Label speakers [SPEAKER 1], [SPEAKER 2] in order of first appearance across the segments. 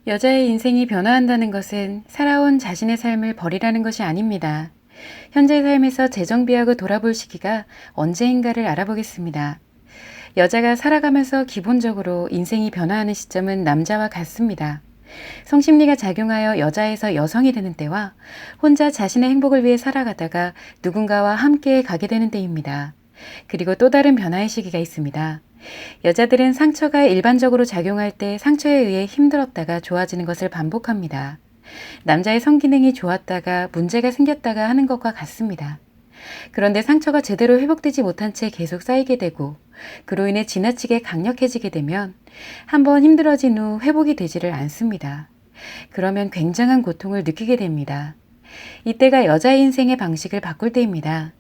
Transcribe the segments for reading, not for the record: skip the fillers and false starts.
[SPEAKER 1] 여자의 인생이 변화한다는 것은 살아온 자신의 삶을 버리라는 것이 아닙니다. 현재 삶에서 재정비하고 돌아볼 시기가 언제인가를 알아보겠습니다. 여자가 살아가면서 기본적으로 인생이 변화하는 시점은 남자와 같습니다. 성심리가 작용하여 여자에서 여성이 되는 때와 혼자 자신의 행복을 위해 살아가다가 누군가와 함께 가게 되는 때입니다. 그리고 또 다른 변화의 시기가 있습니다. 여자들은 상처가 일반적으로 작용할 때 상처에 의해 힘들었다가 좋아지는 것을 반복합니다. 남자의 성기능이 좋았다가 문제가 생겼다가 하는 것과 같습니다. 그런데 상처가 제대로 회복되지 못한 채 계속 쌓이게 되고 그로 인해 지나치게 강력해지게 되면 한번 힘들어진 후 회복이 되지를 않습니다. 그러면 굉장한 고통을 느끼게 됩니다. 이때가 여자의 인생의 방식을 바꿀 때입니다.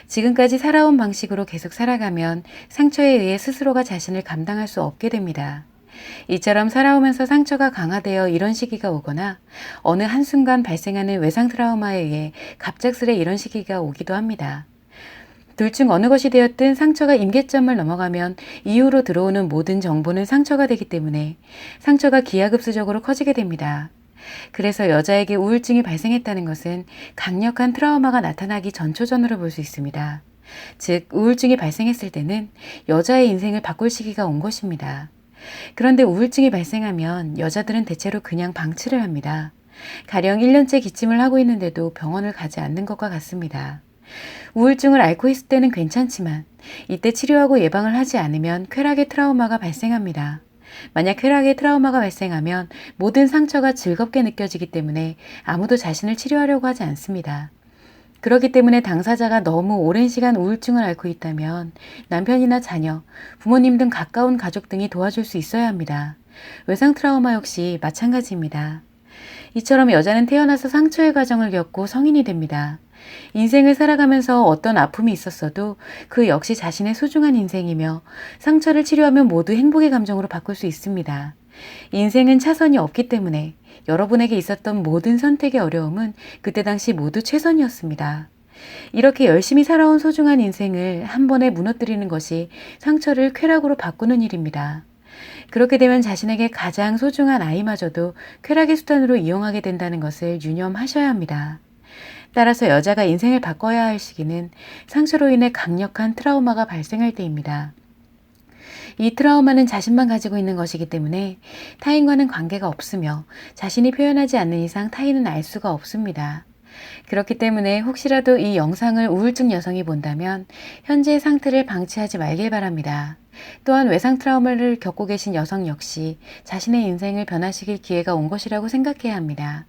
[SPEAKER 1] 지금까지 살아온 방식으로 계속 살아가면 상처에 의해 스스로가 자신을 감당할 수 없게 됩니다. 이처럼 살아오면서 상처가 강화되어 이런 시기가 오거나 어느 한순간 발생하는 외상 트라우마에 의해 갑작스레 이런 시기가 오기도 합니다. 둘 중 어느 것이 되었든 상처가 임계점을 넘어가면 이후로 들어오는 모든 정보는 상처가 되기 때문에 상처가 기하급수적으로 커지게 됩니다. 그래서 여자에게 우울증이 발생했다는 것은 강력한 트라우마가 나타나기 전초전으로 볼 수 있습니다. 즉, 우울증이 발생했을 때는 여자의 인생을 바꿀 시기가 온 것입니다. 그런데 우울증이 발생하면 여자들은 대체로 그냥 방치를 합니다. 가령 1년째 기침을 하고 있는데도 병원을 가지 않는 것과 같습니다. 우울증을 앓고 있을 때는 괜찮지만 이때 치료하고 예방을 하지 않으면 쾌락의 트라우마가 발생합니다. 만약 쾌락의 트라우마가 발생하면 모든 상처가 즐겁게 느껴지기 때문에 아무도 자신을 치료하려고 하지 않습니다. 그렇기 때문에 당사자가 너무 오랜 시간 우울증을 앓고 있다면 남편이나 자녀, 부모님 등 가까운 가족 등이 도와줄 수 있어야 합니다. 외상 트라우마 역시 마찬가지입니다. 이처럼 여자는 태어나서 상처의 과정을 겪고 성인이 됩니다. 인생을 살아가면서 어떤 아픔이 있었어도 그 역시 자신의 소중한 인생이며 상처를 치료하면 모두 행복의 감정으로 바꿀 수 있습니다. 인생은 차선이 없기 때문에 여러분에게 있었던 모든 선택의 어려움은 그때 당시 모두 최선이었습니다. 이렇게 열심히 살아온 소중한 인생을 한 번에 무너뜨리는 것이 상처를 쾌락으로 바꾸는 일입니다. 그렇게 되면 자신에게 가장 소중한 아이마저도 쾌락의 수단으로 이용하게 된다는 것을 유념하셔야 합니다. 따라서 여자가 인생을 바꿔야 할 시기는 상처로 인해 강력한 트라우마가 발생할 때입니다. 이 트라우마는 자신만 가지고 있는 것이기 때문에 타인과는 관계가 없으며 자신이 표현하지 않는 이상 타인은 알 수가 없습니다. 그렇기 때문에 혹시라도 이 영상을 우울증 여성이 본다면 현재의 상태를 방치하지 말길 바랍니다. 또한 외상 트라우마를 겪고 계신 여성 역시 자신의 인생을 변화시킬 기회가 온 것이라고 생각해야 합니다.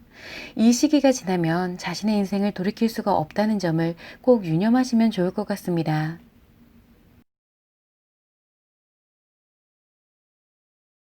[SPEAKER 1] 이 시기가 지나면 자신의 인생을 돌이킬 수가 없다는 점을 꼭 유념하시면 좋을 것 같습니다.